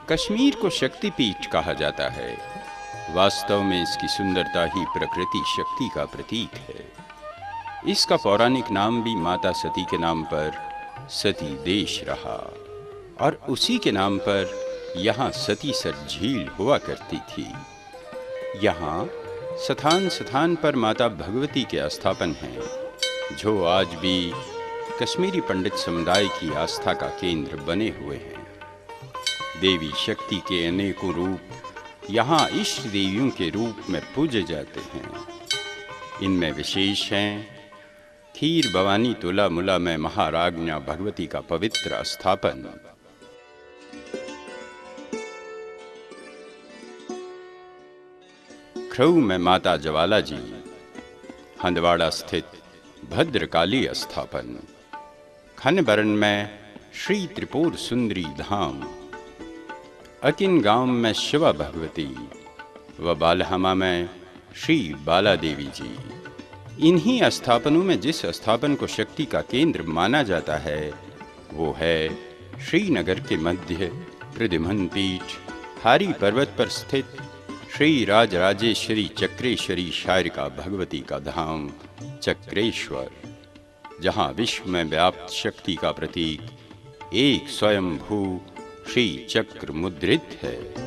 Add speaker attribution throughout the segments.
Speaker 1: कश्मीर को शक्तिपीठ कहा जाता है। वास्तव में इसकी सुंदरता ही प्रकृति शक्ति का प्रतीक है। इसका पौराणिक नाम भी माता सती के नाम पर सती देश रहा और उसी के नाम पर यहाँ सतीसर झील हुआ करती थी। यहाँ स्थान स्थान पर माता भगवती के आस्थापन हैं, जो आज भी कश्मीरी पंडित समुदाय की आस्था का केंद्र बने हुए हैं। देवी शक्ति के अनेकों रूप यहाँ इष्ट देवियों के रूप में पूजे जाते हैं। इनमें विशेष हैं खीर भवानी तुला मुला में महाराज्ञा भगवती का पवित्र स्थापन, खरऊ में माता ज्वाला जी, हंदवाड़ा स्थित भद्रकाली स्थापन, खनबरन में श्री त्रिपुर सुंदरी धाम, अकिन गांव में शिवा भगवती व बालहमा में श्री बाला देवी जी। इन्हीं स्थापनों में जिस स्थापन को शक्ति का केंद्र माना जाता है वो है श्रीनगर के मध्य प्रद्युम्न पीठ हारी पर्वत पर स्थित श्री राजराजेश्वरी चक्रेश्वरी शारिका भगवती का धाम चक्रेश्वर, जहाँ विश्व में व्याप्त शक्ति का प्रतीक एक स्वयंभू श्री चक्र मुद्रित है।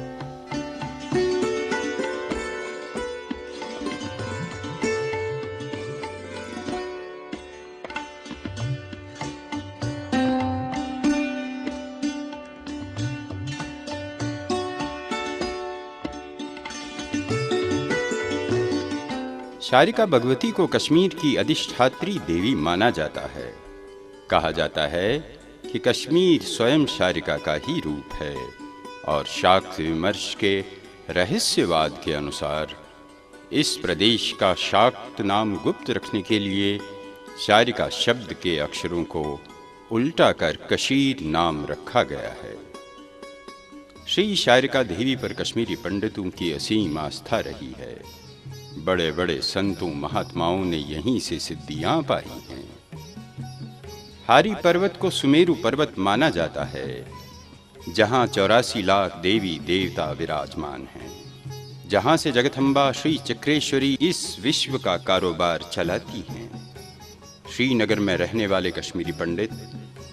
Speaker 1: शारिका भगवती को कश्मीर की अधिष्ठात्री देवी माना जाता है। कहा जाता है कि कश्मीर स्वयं शारिका का ही रूप है और शाक्त विमर्श के रहस्यवाद के अनुसार इस प्रदेश का शाक्त नाम गुप्त रखने के लिए शारिका शब्द के अक्षरों को उल्टा कर कशीर नाम रखा गया है। श्री शारिका देवी पर कश्मीरी पंडितों की असीम आस्था रही है। बड़े बड़े संतों महात्माओं ने यहीं से सिद्धियां पाई हैं। हारी पर्वत को सुमेरु पर्वत माना जाता है, जहां 84 लाख देवी देवता विराजमान हैं, जहां से जगदम्बा श्री चक्रेश्वरी इस विश्व का कारोबार चलाती हैं। श्रीनगर में रहने वाले कश्मीरी पंडित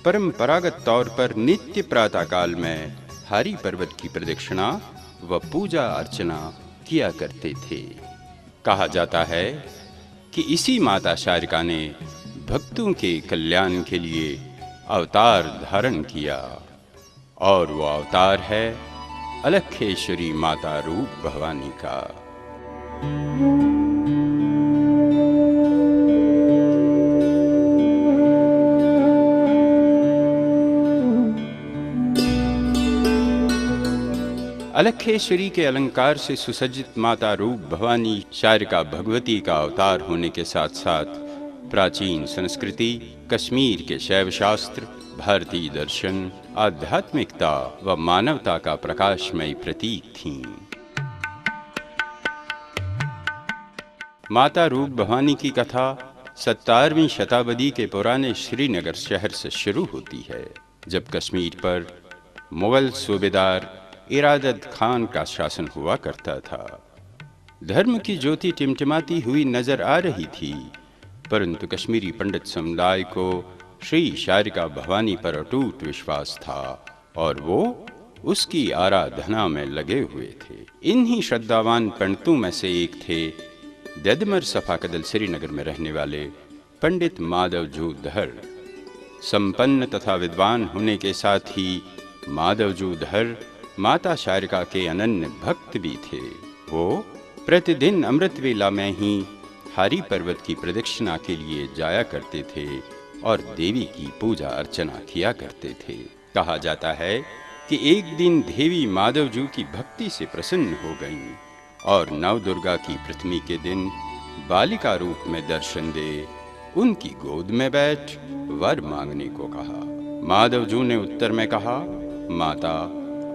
Speaker 1: परंपरागत तौर पर नित्य प्रातःकाल में हारी पर्वत की प्रदक्षिणा व पूजा अर्चना किया करते थे। कहा जाता है कि इसी माता शारिका ने भक्तों के कल्याण के लिए अवतार धारण किया और वो अवतार है अलखेश्वरी माता रूप भवानी का। अलखेश्वरी के अलंकार से सुसज्जित माता रूप भवानी शारिका भगवती का अवतार होने के साथ साथ प्राचीन संस्कृति, कश्मीर के शैव शास्त्र, भारतीय दर्शन, आध्यात्मिकता व मानवता का प्रकाशमयी प्रतीक थीं। माता रूप भवानी की कथा 17वीं शताब्दी के पुराने श्रीनगर शहर से शुरू होती है, जब कश्मीर पर मुगल सूबेदार इरादत खान का शासन हुआ करता था। धर्म की ज्योति टिमटिमाती हुई नजर आ रही थी, परंतु कश्मीरी पंडित समुदाय को श्री शारिका भवानी पर अटूट विश्वास था और वो उसकी आराधना में लगे हुए थे। इन्हीं श्रद्धावान पंडितों में से एक थे ददमर सफाकदल श्रीनगर में रहने वाले पंडित माधवजू धर। संपन्न तथा विद्वान होने के साथ ही माधवजू धर माता शारिका के अनन्य भक्त भी थे। वो प्रतिदिन अमृत वेला में ही हारी पर्वत की प्रदक्षिणा के लिए जाया करते थे और देवी की पूजा अर्चना किया करते थे। कहा जाता है कि एक दिन देवी माधवजू की भक्ति से प्रसन्न हो गईं और नवदुर्गा की प्रथमी के दिन बालिका रूप में दर्शन दे उनकी गोद में बैठ वर मांगने को कहा। माधवजू ने उत्तर में कहा, माता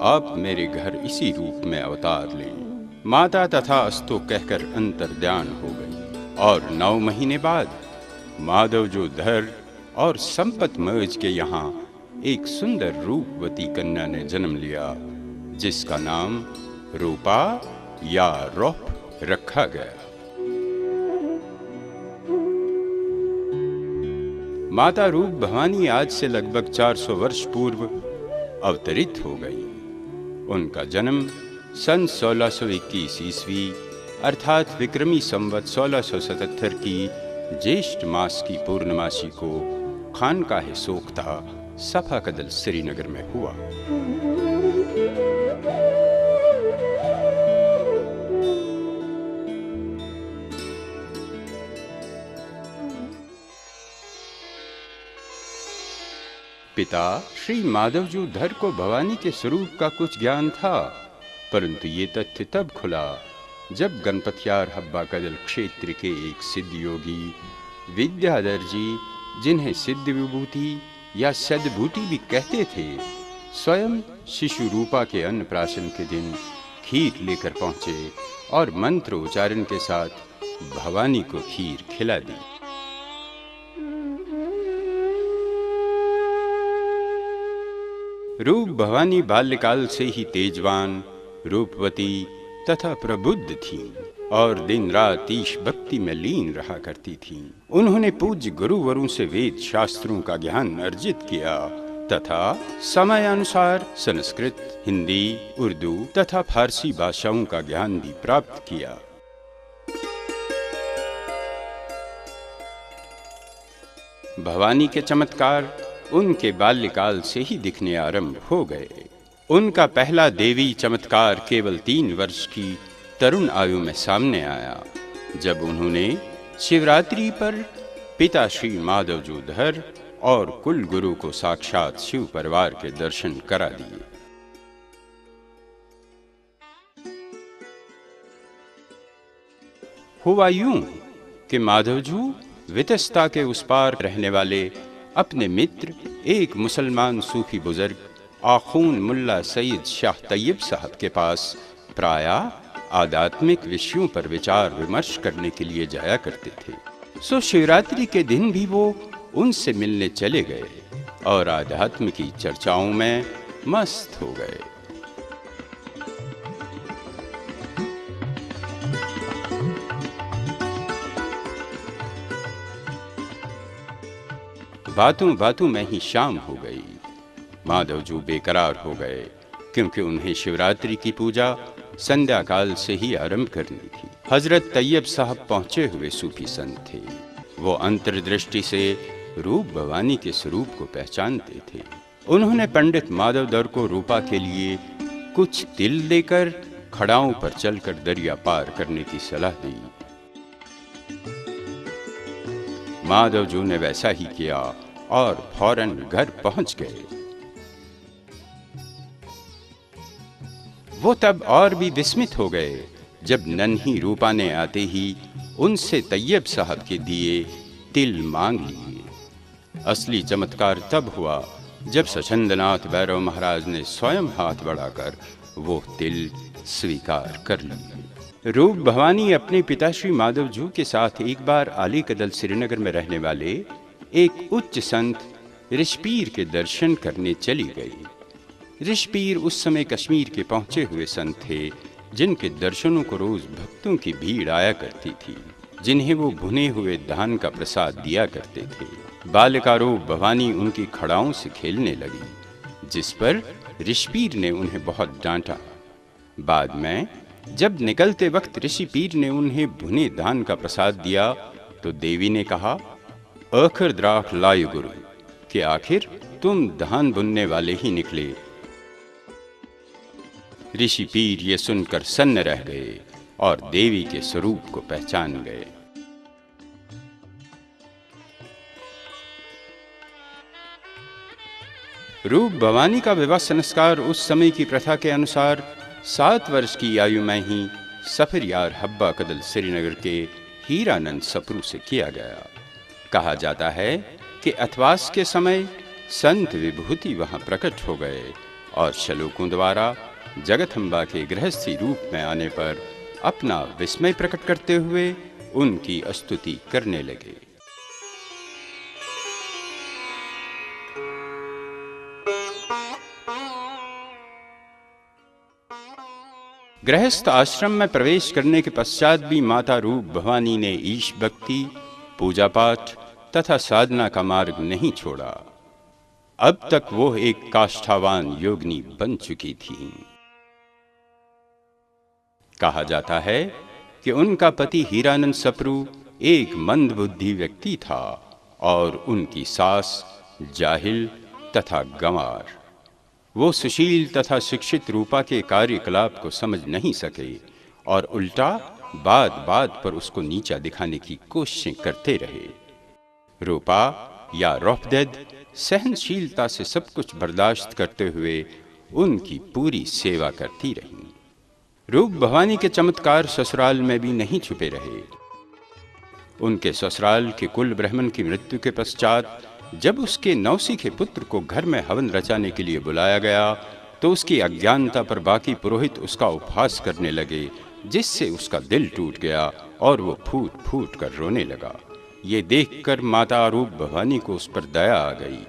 Speaker 1: आप मेरे घर इसी रूप में अवतार लें। माता तथा अस्तु कहकर अंतर्ध्यान हो गई और 9 महीने बाद माधव जो धर और संपत मर्ज के यहाँ एक सुंदर रूपवती कन्या ने जन्म लिया, जिसका नाम रूपा या रोप रखा गया। माता रूप भवानी आज से लगभग 400 वर्ष पूर्व अवतरित हो गई। उनका जन्म सन 1621 ईस्वी अर्थात विक्रमी संवत 1677 की ज्येष्ठ मास की पूर्णमासी को खानकाहे सोख्ता सफा कदल श्रीनगर में हुआ। पिता श्री माधवजू धर को भवानी के स्वरूप का कुछ ज्ञान था, परंतु ये तथ्य तब खुला जब गणपतियार हब्बा कदल क्षेत्र के एक सिद्ध योगी विद्याधर जी, जिन्हें सिद्ध विभूति या सद्भूति भी कहते थे, स्वयं शिशु रूपा के अन्नप्राशन के दिन खीर लेकर पहुंचे और मंत्र उच्चारण के साथ भवानी को खीर खिला दी। रूप भवानी बाल्यकाल से ही तेजवान, रूपवती तथा प्रबुद्ध थीं और दिन रात ईश भक्ति में लीन रहा करती थीं। उन्होंने पूज्य गुरुवरों से वेद शास्त्रों का ज्ञान अर्जित किया तथा समय अनुसार संस्कृत, हिंदी, उर्दू तथा फारसी भाषाओं का ज्ञान भी प्राप्त किया। भवानी के चमत्कार उनके बाल्यकाल से ही दिखने आरंभ हो गए। उनका पहला देवी चमत्कार केवल 3 वर्ष की तरुण आयु में सामने आया, जब उन्होंने शिवरात्रि पर पिता श्री माधवजू धर और कुल गुरु को साक्षात शिव परिवार के दर्शन करा दिए। हुआ यूं कि माधवजू वितस्ता के उस पार रहने वाले अपने मित्र एक मुसलमान सूफी बुजुर्ग आखून मुल्ला सईद शाह तैयब साहब के पास प्रायः आध्यात्मिक विषयों पर विचार विमर्श करने के लिए जाया करते थे। सो शिवरात्रि के दिन भी वो उनसे मिलने चले गए और आध्यात्म की चर्चाओं में मस्त हो गए। बातों बातों में ही शाम हो गई। माधवजू बेकरार हो गए, क्योंकि उन्हें शिवरात्रि की पूजा संध्या काल से ही आरंभ करनी थी। हजरत तैयब साहब पहुंचे हुए सूफी संत थे। वो अंतर्दृष्टि से रूप भवानी के स्वरूप को पहचानते थे। उन्होंने पंडित माधवधर को रूपा के लिए कुछ तिल देकर खड़ाओं पर चलकर दरिया पार करने की सलाह दी। माधवजू ने वैसा ही किया और फौरन घर पहुंच गए। वो तब और भी विस्मित हो गए जब नन्ही रूपा ने आते ही उनसे तैयब साहब के दिए तिल मांग लिए। असली चमत्कार तब हुआ जब सचंदनाथ भैरव महाराज ने स्वयं हाथ बढ़ाकर वो तिल स्वीकार कर लिए। रूप भवानी अपने पिता श्री माधवजू के साथ एक बार आली कदल श्रीनगर में रहने वाले एक उच्च संत ऋषपीर के दर्शन करने चली गई। ऋषपीर उस समय कश्मीर के पहुंचे हुए संत थे, जिनके दर्शनों को रोज भक्तों की भीड़ आया करती थी, जिन्हें वो भुने हुए धान का प्रसाद दिया करते थे। बालिका रूप भवानी उनकी खड़ाओं से खेलने लगी, जिस पर ऋषपीर ने उन्हें बहुत डांटा। बाद में जब निकलते वक्त ऋषिपीर ने उन्हें भुने धान का प्रसाद दिया तो देवी ने कहा, आखिर द्राख लाय गुरु, कि आखिर तुम धान बुनने वाले ही निकले। ऋषिपीर ये सुनकर सन्न रह गए और देवी के स्वरूप को पहचान गए। रूप भवानी का विवाह संस्कार उस समय की प्रथा के अनुसार 7 वर्ष की आयु में ही सफरयार हब्बा कदल श्रीनगर के हीरानंद सप्रू से किया गया। कहा जाता है कि अथवास के समय संत विभूति वहां प्रकट हो गए और श्लोकों द्वारा जगदम्बा के गृहस्थी रूप में आने पर अपना विस्मय प्रकट करते हुए उनकी स्तुति करने लगे। गृहस्थ आश्रम में प्रवेश करने के पश्चात भी माता रूप भवानी ने ईश भक्ति, पूजा पाठ तथा साधना का मार्ग नहीं छोड़ा। अब तक वो एक काष्ठावान योगिनी बन चुकी थीं। कहा जाता है कि उनका पति हीरानंद सप्रू एक मंदबुद्धि व्यक्ति था और उनकी सास जाहिल तथा गंवार। वो सुशील तथा शिक्षित रूपा के कार्यकलाप को समझ नहीं सके और उल्टा बात बात पर उसको नीचा दिखाने की कोशिशें करते रहे। रूपा या रोफदेद सहनशीलता से सब कुछ बर्दाश्त करते हुए उनकी पूरी सेवा करती रहीं। रूप भवानी के चमत्कार ससुराल में भी नहीं छुपे रहे। उनके ससुराल के कुल ब्राह्मण की मृत्यु के पश्चात जब उसके नौसिखे पुत्र को घर में हवन रचाने के लिए बुलाया गया तो उसकी अज्ञानता पर बाकी पुरोहित उसका उपहास करने लगे, जिससे उसका दिल टूट गया और वो फूट फूट कर रोने लगा। ये देखकर माता रूप भवानी को उस पर दया आ गई।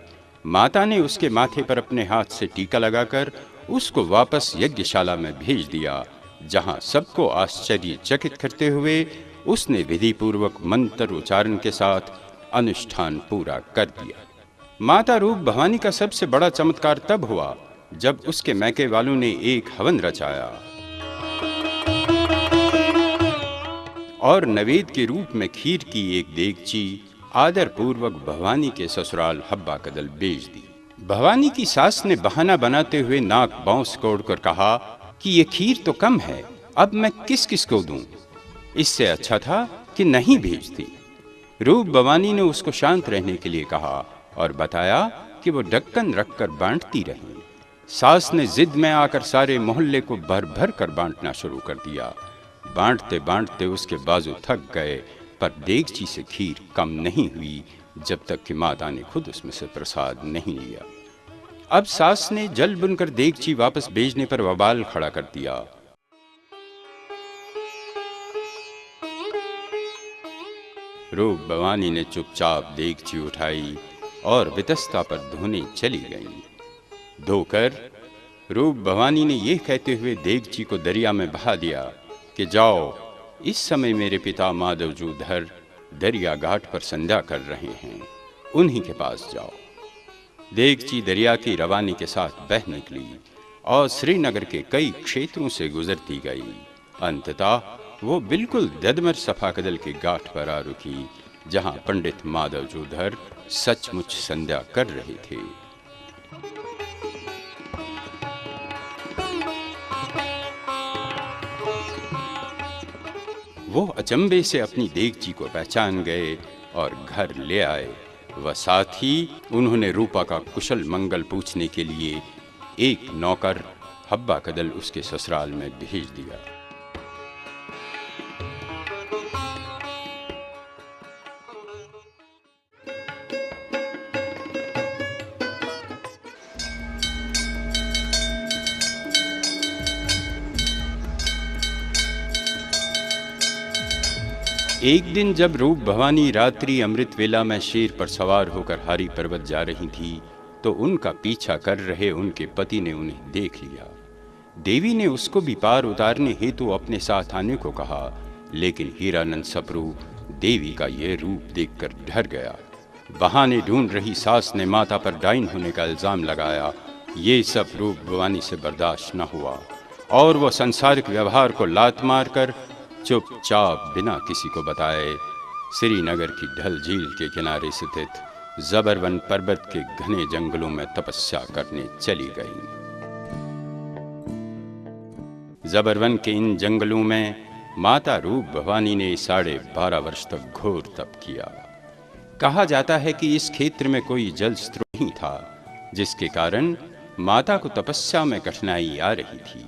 Speaker 1: माता ने उसके माथे पर अपने हाथ से टीका लगाकर उसको वापस यज्ञशाला में भेज दिया, जहां सबको आश्चर्यचकित करते हुए उसने विधि पूर्वक मंत्र उच्चारण के साथ अनुष्ठान पूरा कर दिया। माता रूप भवानी का सबसे बड़ा चमत्कार तब हुआ जब उसके मैके वालों ने एक हवन रचाया और नवेद के रूप में खीर की एक देगची आदर पूर्वक भवानी के ससुराल हब्बा कदल भेज दी। भवानी की सास ने बहाना बनाते हुए नाक बांव सिकोड़कर कहा कि ये खीर तो कम है, अब मैं किस किस को दूं? इससे अच्छा था कि नहीं भेजती। रूप भवानी ने उसको शांत रहने के लिए कहा और बताया कि वो ढक्कन रखकर बांटती रही। सास ने जिद में आकर सारे मोहल्ले को भर भर कर बांटना शुरू कर दिया। बांटते बांटते उसके बाजू थक गए, पर देगची से खीर कम नहीं हुई जब तक कि माता ने खुद उसमें से प्रसाद नहीं लिया। अब सास ने जल बुनकर देगची वापस भेजने पर बवाल खड़ा कर दिया। रूप भवानी ने चुपचाप देगची उठाई और वितस्ता पर धोने चली गई। धोकर रूप भवानी ने यह कहते हुए देगची को दरिया में बहा दिया कि जाओ, इस समय मेरे पिता माधवजूधर दरिया घाट पर संध्या कर रहे हैं, उन्हीं के पास जाओ। देगची दरिया की रवानी के साथ बह निकली और श्रीनगर के कई क्षेत्रों से गुजरती गई। अंततः वो बिल्कुल ददमर सफाकदल के घाट पर आ रुकी, जहां पंडित माधवजूधर सचमुच संध्या कर रहे थे। वो अचंभे से अपनी देगची को पहचान गए और घर ले आए। वह साथ ही उन्होंने रूपा का कुशल मंगल पूछने के लिए एक नौकर हब्बा कदल उसके ससुराल में भेज दिया। एक दिन जब रूप भवानी रात्रि अमृत वेला में शेर पर सवार होकर हारी पर्वत जा रही थी तो उनका पीछा कर रहे उनके पति ने उन्हें देख लिया। देवी ने उसको भी पार उतारने हेतु अपने साथ आने को कहा, लेकिन हीरानंद सप्रू देवी का यह रूप देखकर डर गया। बहाने ढूंढ रही सास ने माता पर डाइन होने का इल्जाम लगाया। ये सब रूप भवानी से बर्दाश्त न हुआ और वह संसारिक व्यवहार को लात मारकर चुपचाप बिना किसी को बताए श्रीनगर की ढल झील के किनारे स्थित जबरवन पर्वत के घने जंगलों में तपस्या करने चली गई। जबरवन के इन जंगलों में माता रूप भवानी ने 12.5 वर्ष तक घोर तप किया। कहा जाता है कि इस क्षेत्र में कोई जल स्रोत नहीं था, जिसके कारण माता को तपस्या में कठिनाई आ रही थी।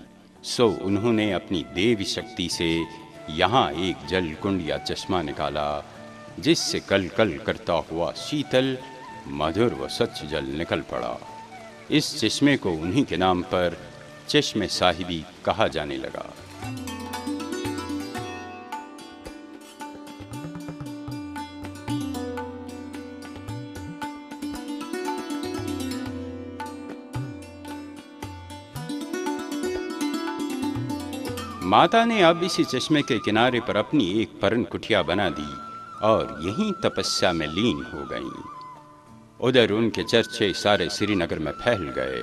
Speaker 1: सो उन्होंने अपनी देवी शक्ति से यहाँ एक जल कुंड या चश्मा निकाला, जिससे कल कल करता हुआ शीतल मधुर व स्वच्छ जल निकल पड़ा। इस चश्मे को उन्हीं के नाम पर चश्मे साहिबी कहा जाने लगा। माता ने अब इसी चश्मे के किनारे पर अपनी एक परन कुटिया बना दी और यहीं तपस्या में लीन हो गईं। उधर उनके चर्चे सारे श्रीनगर में फैल गए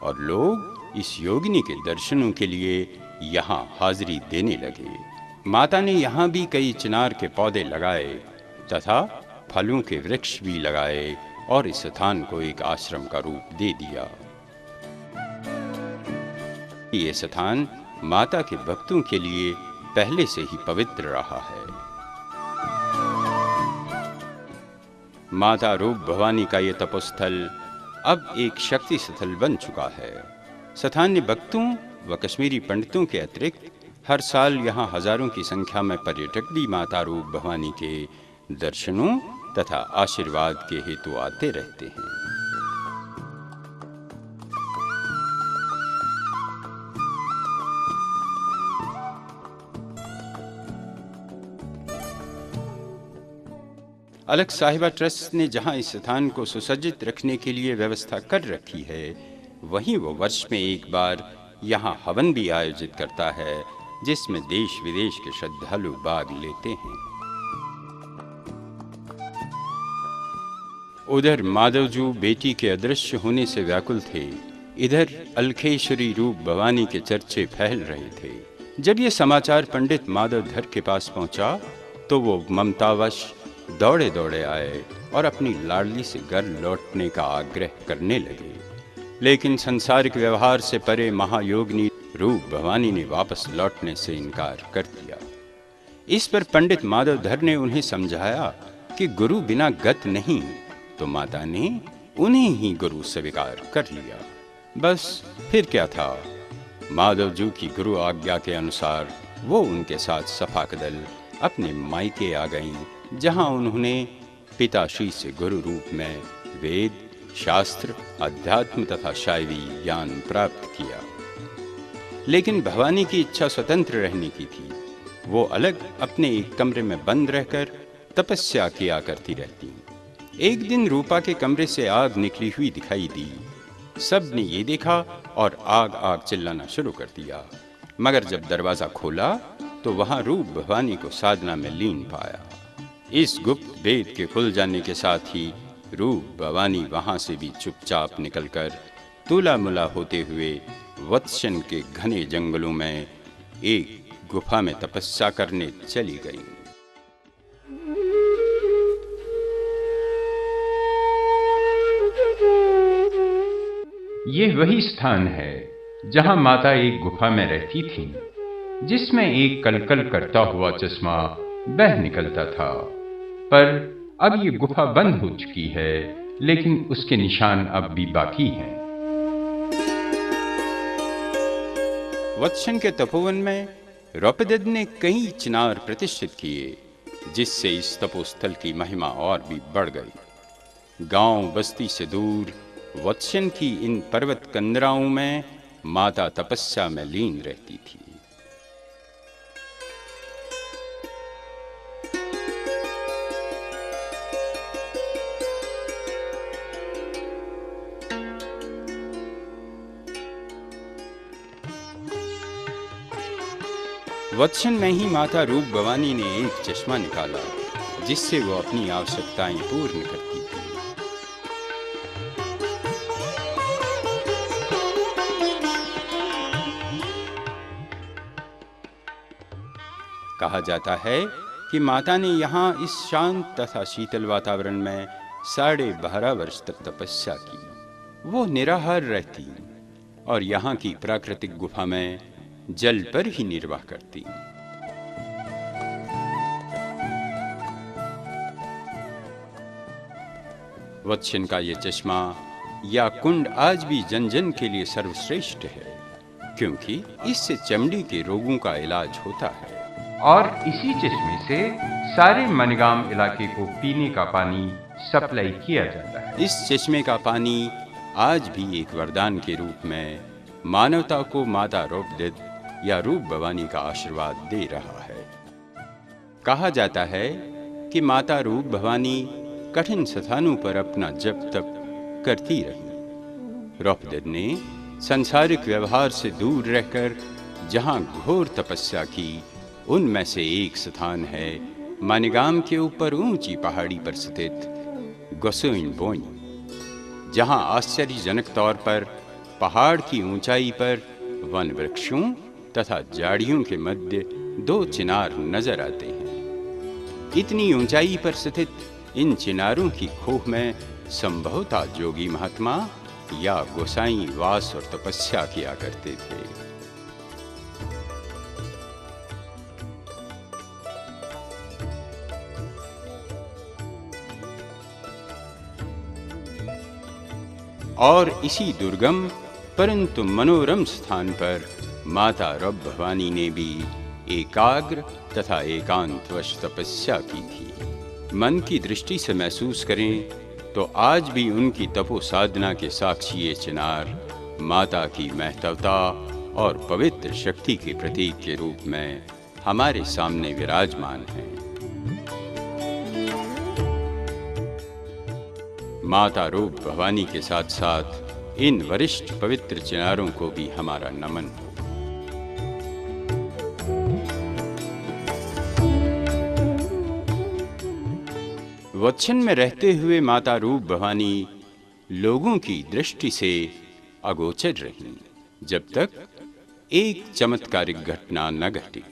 Speaker 1: और लोग इस योगिनी के दर्शनों के लिए यहाँ हाजिरी देने लगे। माता ने यहाँ भी कई चिनार के पौधे लगाए तथा फलों के वृक्ष भी लगाए और इस स्थान को एक आश्रम का रूप दे दिया। ये स्थान माता के भक्तों के लिए पहले से ही पवित्र रहा है। माता रूप भवानी का ये तपोस्थल अब एक शक्ति स्थल बन चुका है। स्थानीय भक्तों व कश्मीरी पंडितों के अतिरिक्त हर साल यहाँ हजारों की संख्या में पर्यटक भी माता रूप भवानी के दर्शनों तथा आशीर्वाद के हेतु आते रहते हैं। अलग साहिबा ट्रस्ट ने जहां इस स्थान को सुसज्जित रखने के लिए व्यवस्था कर रखी है, वहीं वो वर्ष में एक बार यहां हवन भी आयोजित करता है, जिसमें देश विदेश के श्रद्धालु भाग लेते हैं। उधर माधवजू बेटी के अदृश्य होने से व्याकुल थे, इधर अलखेश्वरी रूप भवानी के चर्चे फैल रहे थे। जब ये समाचार पंडित माधवधर के पास पहुंचा तो वो ममतावश दौड़े दौड़े आए और अपनी लाडली से घर लौटने का आग्रह करने लगे, लेकिन संसारिक व्यवहार से परे महायोगिनी रूप भवानी ने वापस लौटने से इनकार कर दिया। इस पर पंडित माधवधर ने उन्हें समझाया कि गुरु बिना गत नहीं, तो माता ने उन्हें ही गुरु स्वीकार कर लिया। बस फिर क्या था, माधवजू की गुरु आज्ञा के अनुसार वो उनके साथ सफाकदल अपने मायके आ गईं, जहां उन्होंने पिताश्री से गुरु रूप में वेद, शास्त्र, अध्यात्म तथा शायरी ज्ञान प्राप्त किया। लेकिन भवानी की इच्छा स्वतंत्र रहने की थी। वो अलग अपने एक कमरे में बंद रहकर तपस्या किया करती रहती। एक दिन रूपा के कमरे से आग निकली हुई दिखाई दी। सब ने ये देखा और आग आग चिल्लाना शुरू कर दिया, मगर जब दरवाजा खोला तो वहां रूप भवानी को साधना में लीन पाया। इस गुप्त भेद के खुल जाने के साथ ही रूप भवानी वहां से भी चुपचाप निकलकर तुला मुला होते हुए वत्सन के घने जंगलों में एक गुफा में तपस्या करने चली गई।
Speaker 2: ये वही स्थान है जहां माता एक गुफा में रहती थी, जिसमें एक कलकल करता हुआ चश्मा बह निकलता था। पर अब ये गुफा बंद हो चुकी है, लेकिन उसके निशान अब भी बाकी हैं।
Speaker 1: वत्सन के तपोवन में रौपदद ने कई चिनार प्रतिष्ठित किए, जिससे इस तपोस्थल की महिमा और भी बढ़ गई। गांव बस्ती से दूर वत्सन की इन पर्वत कंदराओं में माता तपस्या में लीन रहती थी। वत्सन में ही माता रूप भवानी ने एक चश्मा निकाला, जिससे वो अपनी आवश्यकताएं पूर्ण करती थी। कहा जाता है कि माता ने यहाँ इस शांत तथा शीतल वातावरण में 12.5 वर्ष तक तपस्या की। वो निराहार रहती और यहाँ की प्राकृतिक गुफा में जल पर ही निर्वाह करती। वत्सन का ये चश्मा या कुंड आज भी जन जन के लिए सर्वश्रेष्ठ है, क्योंकि इससे चमड़ी के रोगों का इलाज होता है।
Speaker 2: और इसी चश्मे से सारे मनगाम इलाके को पीने का पानी सप्लाई किया जाता है।
Speaker 1: इस चश्मे का पानी आज भी एक वरदान के रूप में मानवता को माता रौपदद या रूप भवानी का आशीर्वाद दे रहा है। कहा जाता है कि माता रूप भवानी कठिन स्थानों पर अपना जप तप करती रही। रौपदद ने संसारिक व्यवहार से दूर रहकर जहां घोर तपस्या की, उनमें से एक स्थान है मानिगाम के ऊपर ऊंची पहाड़ी पर स्थित गोसोइन बोई, जहां आश्चर्यजनक तौर पर पहाड़ की ऊंचाई पर वन वृक्षों तथा झाड़ियों के मध्य 2 चिनार नजर आते हैं। इतनी ऊंचाई पर स्थित इन चिनारों की खोह में संभवतः जोगी महात्मा या गोसाई वास और तपस्या किया करते थे। और इसी दुर्गम परंतु मनोरम स्थान पर माता रब भवानी ने भी एकाग्र तथा एकांतवश तपस्या की थी। मन की दृष्टि से महसूस करें तो आज भी उनकी तपो साधना के साक्षी ये चिनार माता की महत्वता और पवित्र शक्ति के प्रतीक के रूप में हमारे सामने विराजमान हैं। माता रूप भवानी के साथ साथ इन वरिष्ठ पवित्र चिनारों को भी हमारा नमन हो। वत्सन में रहते हुए माता रूप भवानी लोगों की दृष्टि से अगोचर रहीं, जब तक एक चमत्कारिक घटना न घटी।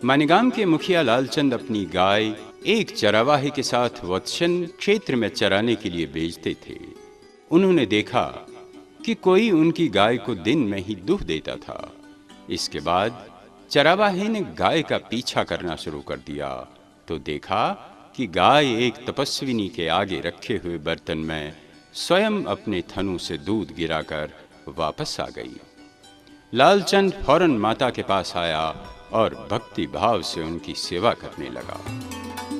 Speaker 1: मानिगाम के मुखिया लालचंद अपनी गाय एक चरावाहे के साथ वत्सन क्षेत्र में चराने के लिए भेजते थे। उन्होंने देखा कि कोई उनकी गाय को दिन में ही दूध देता था। इसके बाद चरावाहे ने गाय का पीछा करना शुरू कर दिया तो देखा कि गाय एक तपस्विनी के आगे रखे हुए बर्तन में स्वयं अपने थनु से दूध गिराकर वापस आ गई। लालचंद फौरन माता के पास आया और भक्ति भाव से उनकी सेवा करने लगा।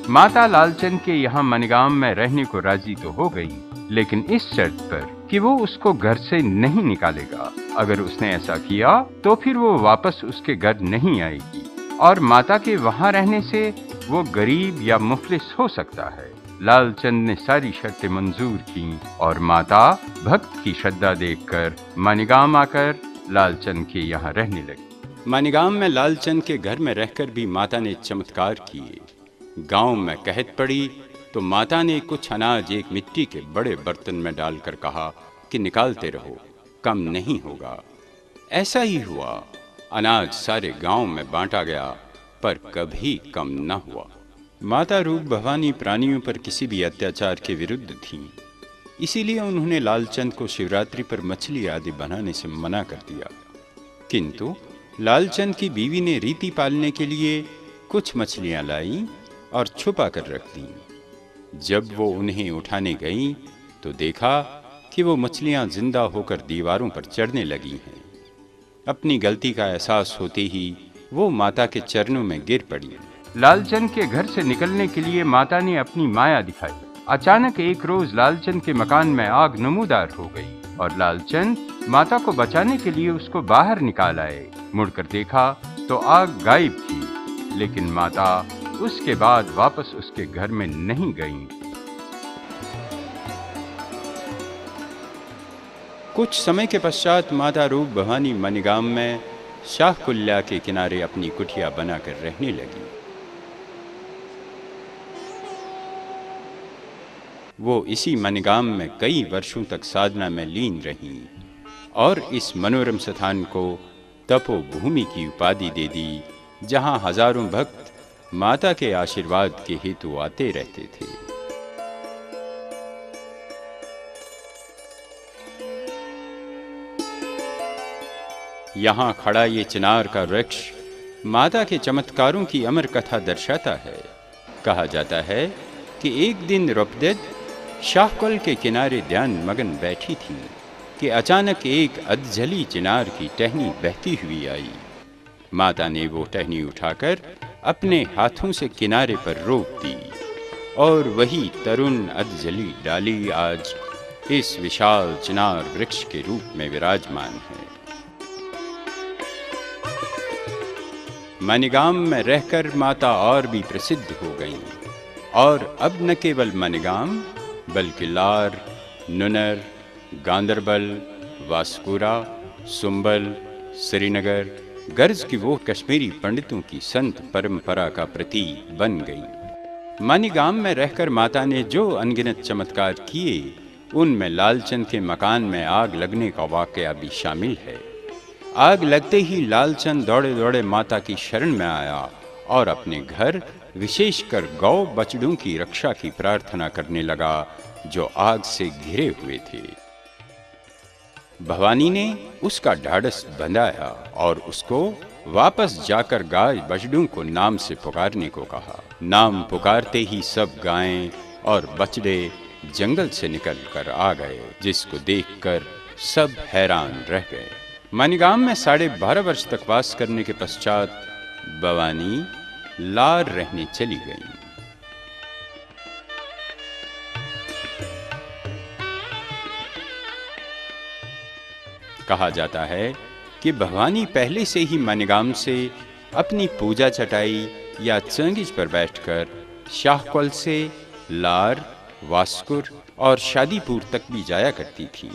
Speaker 2: माता लालचंद के यहाँ मनिगाम में रहने को राजी तो हो गई, लेकिन इस शर्त पर कि वो उसको घर से नहीं निकालेगा। अगर उसने ऐसा किया तो फिर वो वापस उसके घर नहीं आएगी और माता के वहाँ रहने से वो गरीब या मुफलिस हो सकता है। लालचंद ने सारी शर्तें मंजूर की और माता भक्त की श्रद्धा देखकर मनिगाम आकर लालचंद के यहाँ रहने लगी।
Speaker 1: मानिगाम में लालचंद के घर में रहकर भी माता ने चमत्कार किए। गांव में कहत पड़ी तो माता ने कुछ अनाज एक मिट्टी के बड़े बर्तन में डालकर कहा कि निकालते रहो, कम नहीं होगा। ऐसा ही हुआ। अनाज सारे गांव में बांटा गया पर कभी कम न हुआ। माता रूप भवानी प्राणियों पर किसी भी अत्याचार के विरुद्ध थीं, इसीलिए उन्होंने लालचंद को शिवरात्रि पर मछली आदि बनाने से मना कर दिया। किंतु लालचंद की बीवी ने रीति पालने के लिए कुछ मछलियां लाई और छुपा कर रख दी। जब वो उन्हें उठाने गईं तो देखा कि वो मछलियां जिंदा होकर दीवारों पर चढ़ने लगी हैं। अपनी गलती का एहसास होते ही वो माता के चरणों में गिर पड़ी।
Speaker 2: लालचंद के घर से निकलने के लिए माता ने अपनी माया दिखाई। अचानक एक रोज लालचंद के मकान में आग नमूदार हो गई और लालचंद माता को बचाने के लिए उसको बाहर निकाल आए। मुड़कर देखा तो आग गायब थी, लेकिन माता उसके बाद वापस उसके घर में नहीं गईं।
Speaker 1: कुछ समय के पश्चात माता रूप भवानी मनिगाम में शाहकुल्या के किनारे अपनी कुटिया बनाकर रहने लगी। वो इसी मनिगाम में कई वर्षों तक साधना में लीन रहीं और इस मनोरम स्थान को तपोभूमि की उपाधि दे दी, जहां हजारों भक्त माता के आशीर्वाद के हेतु आते रहते थे। यहाँ खड़ा ये चिनार का वृक्ष माता के चमत्कारों की अमर कथा दर्शाता है। कहा जाता है कि एक दिन रुपदेद शाहकुल के किनारे ध्यान मगन बैठी थी कि अचानक एक अधजली चिनार की टहनी बहती हुई आई। माता ने वो टहनी उठाकर अपने हाथों से किनारे पर रोक दी और वही तरुण अधजली डाली आज इस विशाल चिनार वृक्ष के रूप में विराजमान है। मनिगाम में रहकर माता और भी प्रसिद्ध हो गईं और अब न केवल मनिगाम बल्कि लार, नुनर, गांदरबल, वास्कुरा, सुंबल, श्रीनगर गर्ज की वो कश्मीरी पंडितों की संत परंपरा का प्रतीक बन गई। मानीगाम में रहकर माता ने जो अनगिनत चमत्कार किए, उनमें लालचंद के मकान में आग लगने का वाकया भी शामिल है। आग लगते ही लालचंद दौड़े दौड़े माता की शरण में आया और अपने घर, विशेषकर गौ बछड़ों की रक्षा की प्रार्थना करने लगा जो आग से घिरे हुए थे। भवानी ने उसका ढाढ़स बंधाया और उसको वापस जाकर गाय बछड़ों को नाम से पुकारने को कहा। नाम पुकारते ही सब गायें और बछड़े जंगल से निकलकर आ गए, जिसको देखकर सब हैरान रह गए। मानीगाम में 12.5 वर्ष तक वास करने के पश्चात भवानी लार रहने चली गई। कहा जाता है कि भवानी पहले से ही मानीगाम से अपनी पूजा चटाई या चंगिज पर बैठकर शाहकौल से लार, वास्कुर और शादीपुर तक भी जाया करती थी।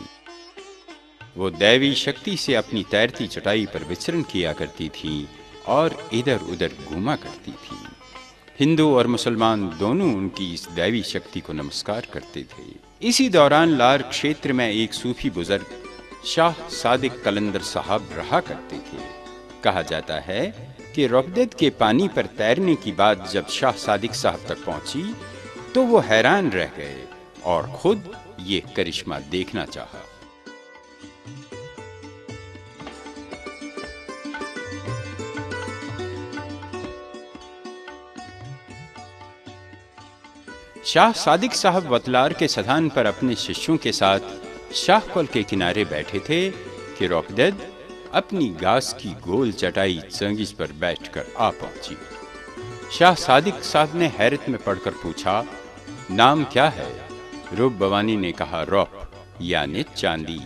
Speaker 1: वो दैवी शक्ति से अपनी तैरती चटाई पर विचरण किया करती थी और इधर उधर घूमा करती थी। हिंदू और मुसलमान दोनों उनकी इस दैवी शक्ति को नमस्कार करते थे। इसी दौरान लार क्षेत्र में एक सूफी बुजुर्ग शाह सादिक कलंदर साहब रहा करते थे। कहा जाता है कि रोपदेद के पानी पर तैरने की बात जब शाह सादिक साहब तक पहुंची तो वो हैरान रह गए और खुद ये करिश्मा देखना चाहा। शाह सादिक साहब वतलार के स्थान पर अपने शिष्यों के साथ शाहकौल के किनारे बैठे थे कि रोपदेद अपनी घास की गोल चटाई चंगिज पर बैठकर आ पहुंची। शाह सादिक साहब ने हैरत में पढ़कर पूछा, नाम क्या है? रूप भवानी ने कहा, रौप यानी चांदी।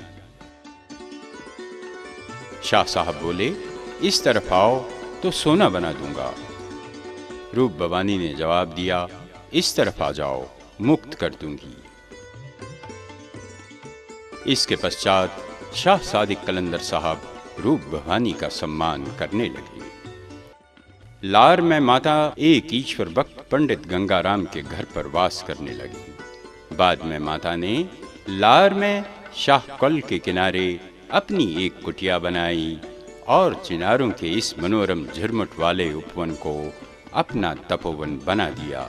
Speaker 1: शाह साहब बोले, इस तरफ आओ तो सोना बना दूंगा। रूप भवानी ने जवाब दिया, इस तरफ आ जाओ, मुक्त कर दूंगी। इसके पश्चात शाह सादिक कलंदर साहब रूप भवानी का सम्मान करने लगे। लार में माता एक ईश्वर भक्त पंडित गंगाराम के घर पर वास करने लगी। बाद में माता ने लार में शाहकौल के किनारे अपनी एक कुटिया बनाई और चिनारों के इस मनोरम झुरमुट वाले उपवन को अपना तपोवन बना दिया,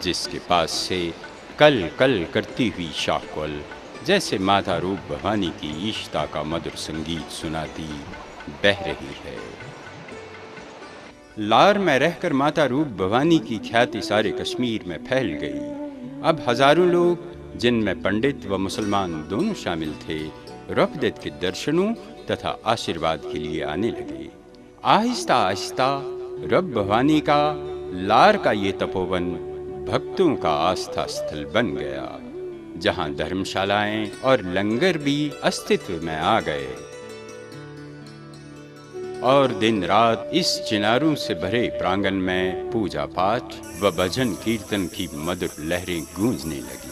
Speaker 1: जिसके पास से कल कल करती हुई शाहकौल जैसे माता रूप भवानी की ईशता का मधुर संगीत सुनाती बह रही है। लार में रहकर माता रूप भवानी की ख्याति सारे कश्मीर में फैल गई। अब हजारों लोग, जिनमें पंडित व मुसलमान दोनों शामिल थे, रोपदेद के दर्शनों तथा आशीर्वाद के लिए आने लगे। आहिस्ता आहिस्ता रूप भवानी का लार का ये तपोवन भक्तों का आस्था स्थल बन गया, जहां धर्मशालाएं और लंगर भी अस्तित्व में आ गए और दिन रात इस चिनारों से भरे प्रांगण में पूजा पाठ व भजन कीर्तन की मधुर लहरें गूंजने लगी।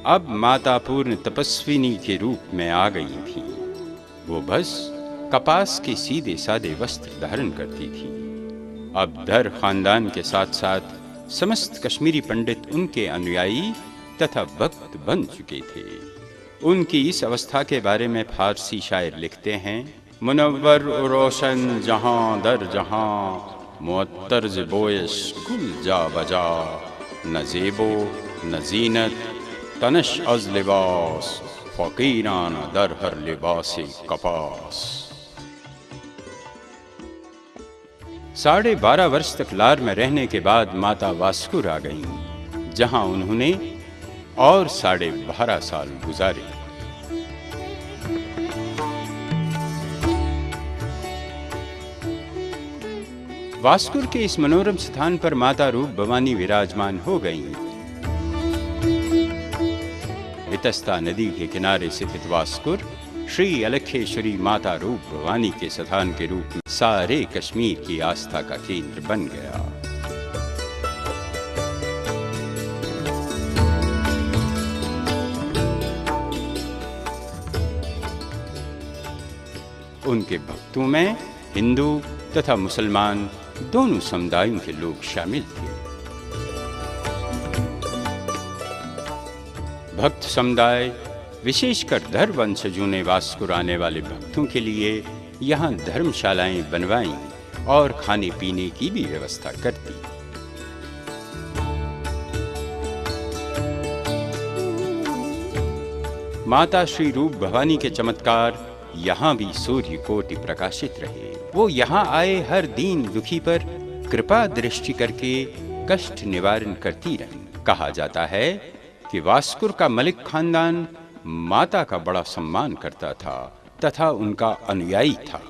Speaker 1: अब माता पूर्ण तपस्विनी के रूप में आ गई थी। वो बस कपास के सीधे सादे वस्त्र धारण करती थी। अब धर खानदान के साथ साथ समस्त कश्मीरी पंडित उनके अनुयायी तथा भक्त बन चुके थे। उनकी इस अवस्था के बारे में फारसी शायर लिखते हैं, मुनव्वर रोशन जहां दर जहां मुअत्तर ज़ बोयश गुल जा बजा, न ज़ेबो न ज़ीनत तनश अज़ लिबास, फ़कीराना दर हर लिबास कपास। 12.5 वर्ष तक लार में रहने के बाद माता वास्कुर आ गईं, जहां उन्होंने और 12.5 साल गुजारे। वास्कुर के इस मनोरम स्थान पर माता रूप भवानी विराजमान हो गईं। वितस्ता नदी के किनारे स्थित वास्कुर श्री अलखेश्वरी माता रूप भवानी के स्थान के रूप में सारे कश्मीर की आस्था का केंद्र बन गया। उनके भक्तों में हिंदू तथा मुसलमान दोनों समुदायों के लोग शामिल थे। भक्त समुदाय, विशेषकर धर वंशजों ने वास्कुर आने वाले भक्तों के लिए यहाँ धर्मशालाएं बनवाईं और खाने पीने की भी व्यवस्था कर दी। माता श्री रूप भवानी के चमत्कार यहाँ भी सूर्य कोटि प्रकाशित रहे। वो यहाँ आए हर दीन दुखी पर कृपा दृष्टि करके कष्ट निवारण करती रही। कहा जाता है कि वास्कुर का मलिक खानदान माता का बड़ा सम्मान करता था तथा उनका अनुयायी था।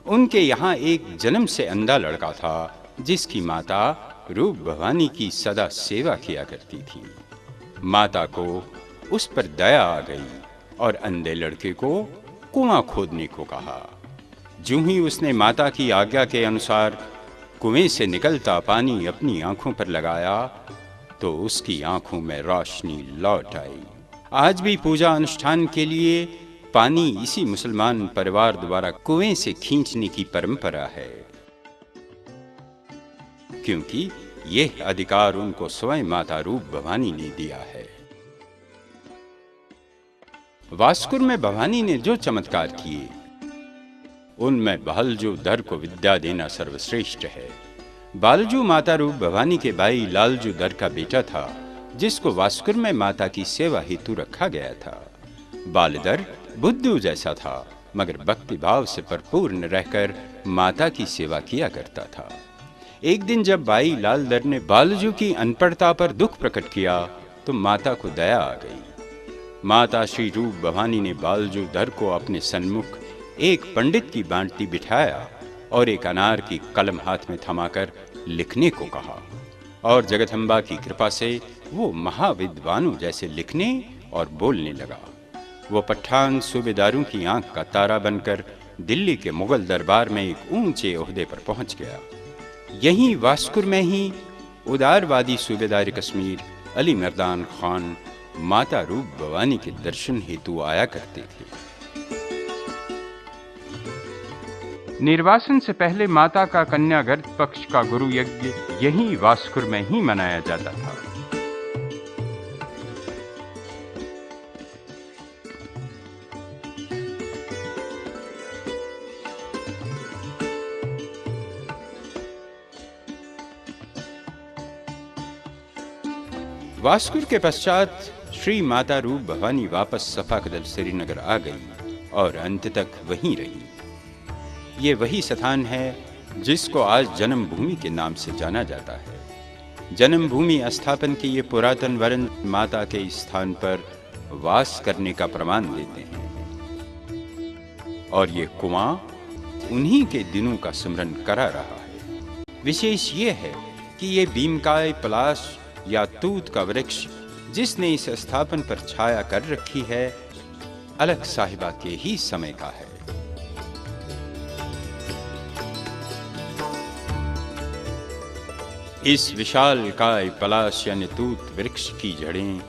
Speaker 1: उनके यहाँ एक जन्म से अंधा लड़का था जिसकी माता रूप भवानी की सदा सेवा किया करती थी। माता को उस पर दया आ गई और अंधे लड़के को कुआं खोदने को कहा। ज्यों ही उसने माता की आज्ञा के अनुसार कुएं से निकलता पानी अपनी आंखों पर लगाया तो उसकी आंखों में रोशनी लौट आई। आज भी पूजा अनुष्ठान के लिए पानी इसी मुसलमान परिवार द्वारा कुएं से खींचने की परंपरा है, क्योंकि यह अधिकार उनको स्वयं माता रूप भवानी ने दिया है। वास्कुर में भवानी ने जो चमत्कार किए उनमें बालजू धर को विद्या देना सर्वश्रेष्ठ है। बालजू माता रूप भवानी के भाई लालजू धर का बेटा था जिसको वास्कुर में माता की सेवा हेतु रखा गया था। बालधर बुद्धू जैसा था मगर भक्ति भाव से परिपूर्ण रहकर माता की सेवा किया करता था। एक दिन जब भाई लालधर ने बालजू की अनपढ़ता पर दुख प्रकट किया तो माता को दया आ गई। माता श्री रूप भवानी ने बालजू धर को अपने सन्मुख एक पंडित की बांटी बिठाया और एक अनार की कलम हाथ में थमाकर लिखने को कहा और जगदम्बा की कृपा से वो महाविद्वानों जैसे लिखने और बोलने लगा। वो पठान सूबेदारों की आंख का तारा बनकर दिल्ली के मुगल दरबार में एक ऊंचे ओहदे पर पहुंच गया। यहीं वास्कुर में ही उदारवादी सूबेदार कश्मीर अली मर्दान खान माता रूप भवानी के दर्शन हेतु आया करते थे।
Speaker 2: निर्वासन से पहले माता का कन्यागर्भ पक्ष का गुरु यज्ञ यहीं वास्कुर में ही मनाया जाता था।
Speaker 1: वास्कुर के पश्चात श्री माता रूप भवानी वापस सफाकदल श्रीनगर आ गई और अंत तक वहीं रही। ये वही स्थान है जिसको आज जन्मभूमि के नाम से जाना जाता है। जन्मभूमि स्थापन के ये पुरातन वर्ण माता के स्थान पर वास करने का प्रमाण देते हैं और ये कुआं उन्हीं के दिनों का स्मरण करा रहा है। विशेष ये है कि ये भीमकाय पलाश या तूत का वृक्ष जिसने इस स्थापन पर छाया कर रखी है अलग साहिबा के ही समय का है। इस विशाल काय पलाश यानी तूत वृक्ष की जड़ें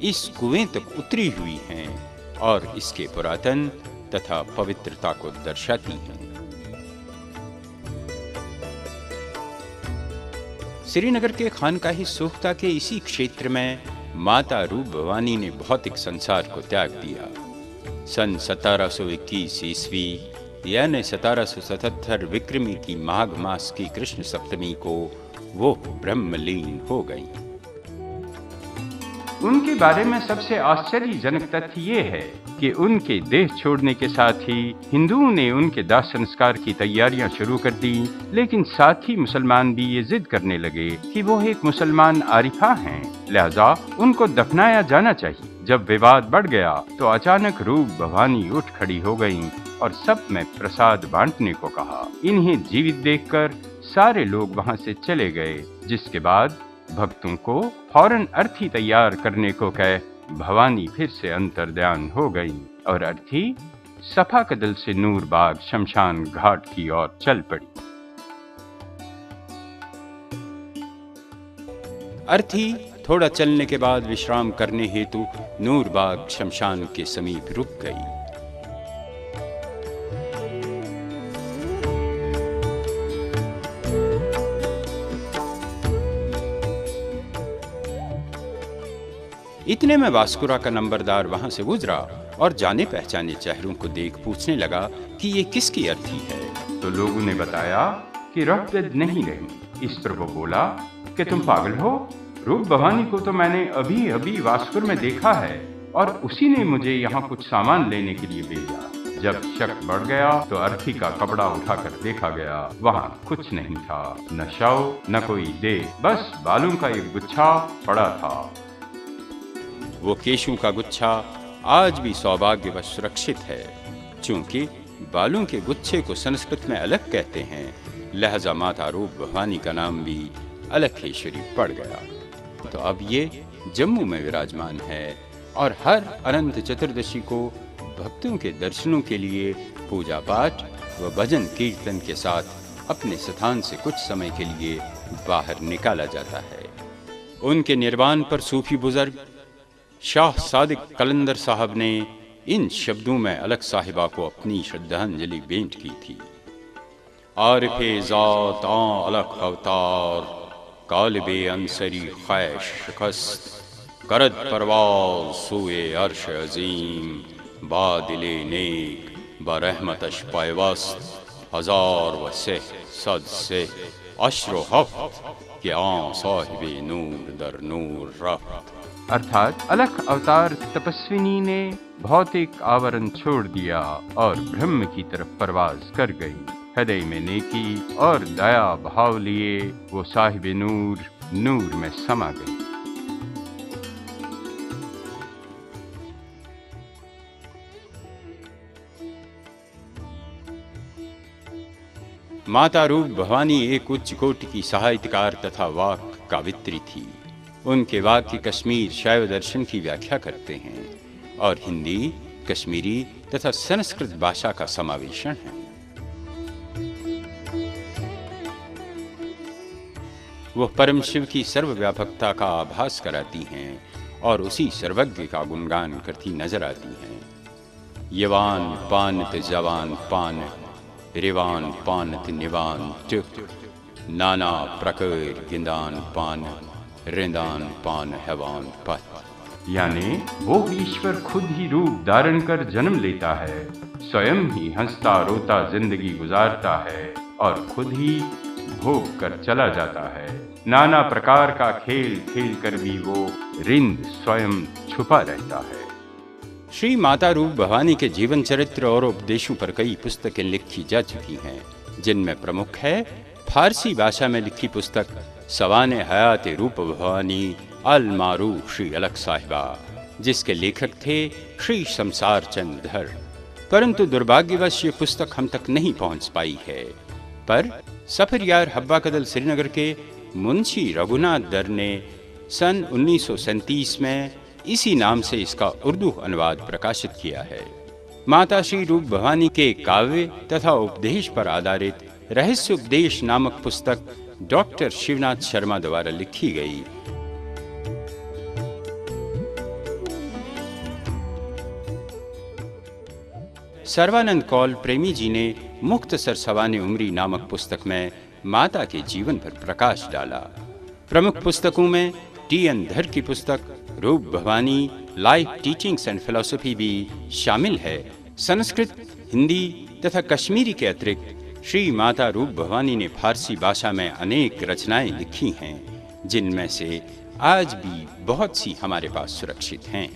Speaker 1: इस कुएं तक उतरी हुई हैं और इसके पुरातन तथा पवित्रता को दर्शाती हैं। श्रीनगर के खानकाही सोख्ता के इसी क्षेत्र में माता रूप भवानी ने भौतिक संसार को त्याग दिया। सन 1721 ईस्वी यानी 1777 विक्रमी की माघ मास की कृष्ण सप्तमी को वो ब्रह्मलीन हो गई।
Speaker 2: उनके बारे में सबसे आश्चर्यजनक तथ्य ये है कि उनके देह छोड़ने के साथ ही हिंदुओं ने उनके दाह संस्कार की तैयारियां शुरू कर दी, लेकिन साथ ही मुसलमान भी ये जिद करने लगे कि वो एक मुसलमान आरिफा हैं, लिहाजा उनको दफनाया जाना चाहिए। जब विवाद बढ़ गया तो अचानक रूप भवानी उठ खड़ी हो गईं और सब में प्रसाद बांटने को कहा। इन्हें जीवित देखकर सारे लोग वहां से चले गए, जिसके बाद भक्तों को फौरन अर्थी तैयार करने को कह भवानी फिर से अंतर्ध्यान हो गई और अर्थी सफाकदल से नूरबाग शमशान घाट की ओर चल पड़ी।
Speaker 1: अर्थी थोड़ा चलने के बाद विश्राम करने हेतु नूरबाग शमशान के समीप रुक गई। इतने में वास्कुरा का नंबरदार वहां से गुजरा और जाने पहचाने चेहरों को देख पूछने लगा कि ये किसकी अर्थी है।
Speaker 2: तो लोगों ने बताया कि रफ़्त नहीं रही। इस पर वो बोला कि तुम पागल हो, रूप भवानी को तो मैंने अभी अभी वास्कुर में देखा है और उसी ने मुझे यहाँ कुछ सामान लेने के लिए भेजा। जब शक बढ़ गया तो अर्थी का कपड़ा उठाकर देखा गया, वहाँ कुछ नहीं था, न शव न कोई देह, बस बालों का एक गुच्छा पड़ा था।
Speaker 1: वो केशों का गुच्छा आज भी सौभाग्यवश सुरक्षित है। चूंकि बालों के गुच्छे को संस्कृत में अलग कहते हैं, लहजा माता रूप भवानी का नाम भी अलखेश्वरी पड़ गया। तो अब ये जम्मू में विराजमान है और हर अनंत चतुर्दशी को भक्तों के दर्शनों के लिए पूजा पाठ व भजन कीर्तन के साथ अपने स्थान से कुछ समय के लिए बाहर निकाला जाता है। उनके निर्वाण पर सूफी बुजुर्ग शाह सादिक कलंदर साहब ने इन शब्दों में अलख साहिबा को अपनी श्रद्धांजलि भेंट की थी। आरिफे ज़ात अलख अवतार, कालिबे अंसरी खैश शिकस्त, करद परवाज़ सूए अर्श अजीम, बादिले नेक बरहमतश पैवस्त, हजार वसे सद से अश्रो हफ्त के आं साहिबे नूर दर नूर रफ्त।
Speaker 2: अर्थात अलख अवतार तपस्विनी ने भौतिक आवरण छोड़ दिया और ब्रह्म की तरफ परवाज कर गई। हृदय में नेकी और दया भाव लिए वो साहिब नूर नूर में समा गई।
Speaker 1: माता रूप भवानी एक उच्च कोटि की साहित्यकार तथा वाक कावित्री थी। उनके वाक्य कश्मीर शैव दर्शन की व्याख्या करते हैं और हिंदी, कश्मीरी तथा संस्कृत भाषा का समावेशन है। वह परम शिव की सर्वव्यापकता का आभास कराती हैं और उसी सर्वज्ञ का गुणगान करती नजर आती हैं। यवान पानत जवान पान, रिवान पानत निवान टुक, नाना प्रकर गिंदान पान, रिंदान पान हैवान पत।
Speaker 2: यानी वो ईश्वर खुद ही रूप धारण कर जन्म लेता है, स्वयं ही हंसता रोता जिंदगी गुजारता है और खुद ही भोग कर चला जाता है। नाना प्रकार का खेल खेल कर भी वो रिंद स्वयं छुपा रहता है।
Speaker 1: श्री माता रूप भवानी के जीवन चरित्र और उपदेशों पर कई पुस्तकें लिखी जा चुकी हैं, जिनमें प्रमुख है फारसी भाषा में लिखी पुस्तक सवाने हयात रूप भवानी अल मारूफ श्री अलख साहिबा, जिसके लेखक थे श्री शमसार चंद धर। परंतु दुर्भाग्यवश ये पुस्तक हम तक नहीं पहुंच पाई है। पर सफरयार हब्बा कदल श्रीनगर के मुंशी रघुनाथ दर ने सन 1937 में इसी नाम से इसका उर्दू अनुवाद प्रकाशित किया है। माता श्री रूप भवानी के काव्य तथा उपदेश पर आधारित रहस्य उपदेश नामक पुस्तक डॉक्टर शिवनाथ शर्मा द्वारा लिखी गई। सर्वानंद कौल प्रेमी जी ने मुख्तसर सवाने उमरी नामक पुस्तक में माता के जीवन पर प्रकाश डाला। प्रमुख पुस्तकों में टी.एन. धर की पुस्तक रूप Bhavani life teachings and philosophy भी शामिल है। संस्कृत, हिंदी तथा कश्मीरी के अतिरिक्त श्री माता रूप भवानी ने फारसी भाषा में अनेक रचनाएं लिखी हैं, जिनमें से आज भी बहुत सी हमारे पास सुरक्षित हैं।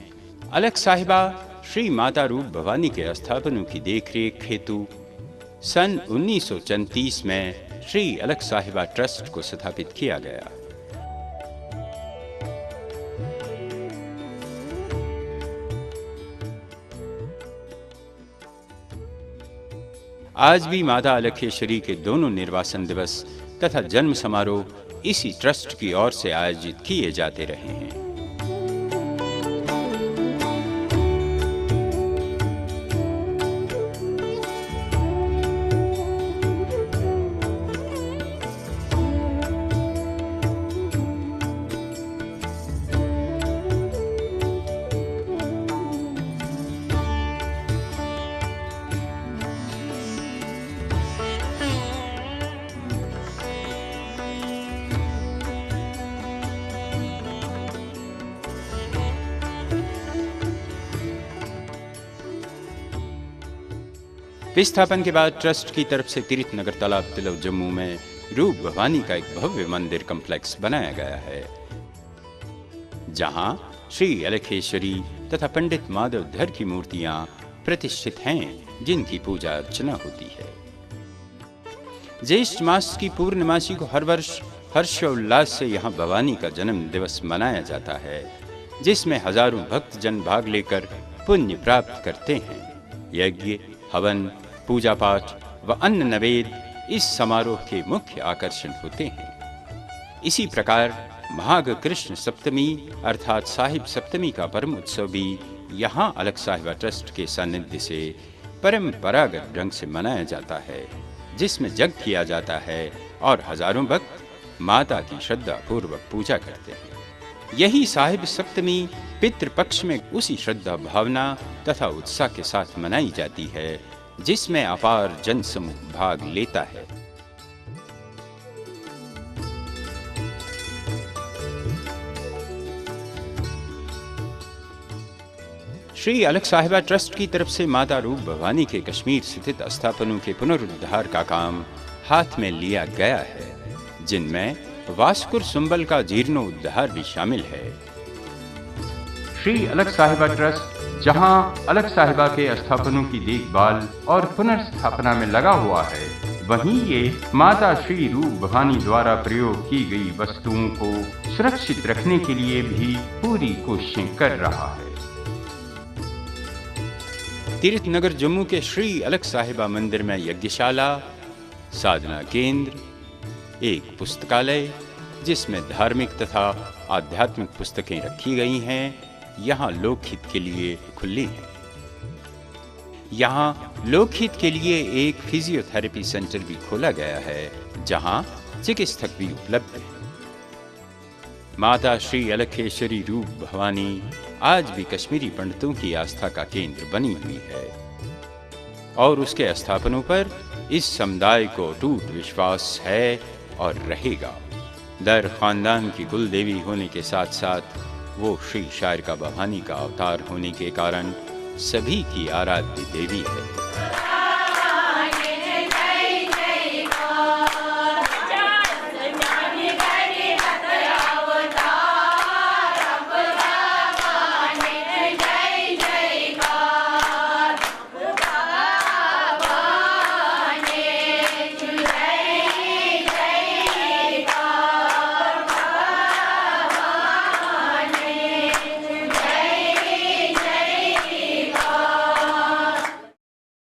Speaker 1: अलख साहिबा श्री माता रूप भवानी के स्थापनों की देखरेख हेतु सन 1934 में श्री अलख साहिबा ट्रस्ट को स्थापित किया गया। आज भी माता अलखेश्वरी के दोनों निर्वासन दिवस तथा जन्म समारोह इसी ट्रस्ट की ओर से आयोजित किए जाते रहे हैं। विस्थापन के बाद ट्रस्ट की तरफ से तीर्थ नगर तालाब तिलव जम्मू में रूप भवानी का एक भव्य मंदिर कम्प्लेक्स बनाया गया है, जहां श्री अलखेश्वरी तथा पंडित माधव धर की मूर्तियां प्रतिष्ठित हैं, जिनकी पूजा अर्चना होती है। ज्येष्ठ मास की पूर्णमासी को हर वर्ष हर्षोल्लास से यहाँ भवानी का जन्म दिवस मनाया जाता है, जिसमें हजारों भक्तजन भाग लेकर पुण्य प्राप्त करते हैं। यज्ञ, हवन, पूजा पाठ व अन्य नैवेद्य इस समारोह के मुख्य आकर्षण होते हैं। इसी प्रकार महाघ कृष्ण सप्तमी अर्थात साहिब सप्तमी का परम उत्सव भी यहाँ अलख साहिबा ट्रस्ट के सानिध्य से परंपरागत ढंग से मनाया जाता है, जिसमें यज्ञ किया जाता है और हजारों भक्त माता की श्रद्धा पूर्वक पूजा करते हैं। यही साहिब सप्तमी पितृपक्ष में उसी श्रद्धा भावना तथा उत्साह के साथ मनाई जाती है, जिसमें अपार जनसमूह भाग लेता है। श्री अलख साहिबा ट्रस्ट की तरफ से माता रूप भवानी के कश्मीर स्थित स्थापनों के पुनरुद्धार का काम हाथ में लिया गया है, जिनमें वास्कुर सुंबल का जीर्णोद्धार भी शामिल है।
Speaker 2: श्री अलख साहिबा ट्रस्ट जहां अलख साहिबा के स्थापनों की देखभाल और पुनर्स्थापना में लगा हुआ है, वहीं ये माता श्री रूप भवानी द्वारा प्रयोग की गई वस्तुओं को सुरक्षित रखने के लिए भी पूरी कोशिशें कर रहा है।
Speaker 1: तीर्थ नगर जम्मू के श्री अलख साहिबा मंदिर में यज्ञशाला, साधना केंद्र, एक पुस्तकालय जिसमें धार्मिक तथा आध्यात्मिक पुस्तकें रखी गई हैं, यहाँ लोकहित के लिए खुली है। यहाँ लोकहित के लिए एक फिजियोथेरेपी सेंटर भी खोला गया है, जहाँ चिकित्सक भी उपलब्ध है। माता श्री अलखेश्वरी रूप भवानी आज भी कश्मीरी पंडितों की आस्था का केंद्र बनी हुई है और उसके स्थापनों पर इस समुदाय को अटूट विश्वास है और रहेगा। दर खानदान की कुल देवी होने के साथ साथ वो श्री शारिका भवानी का अवतार होने के कारण सभी की आराध्य देवी है।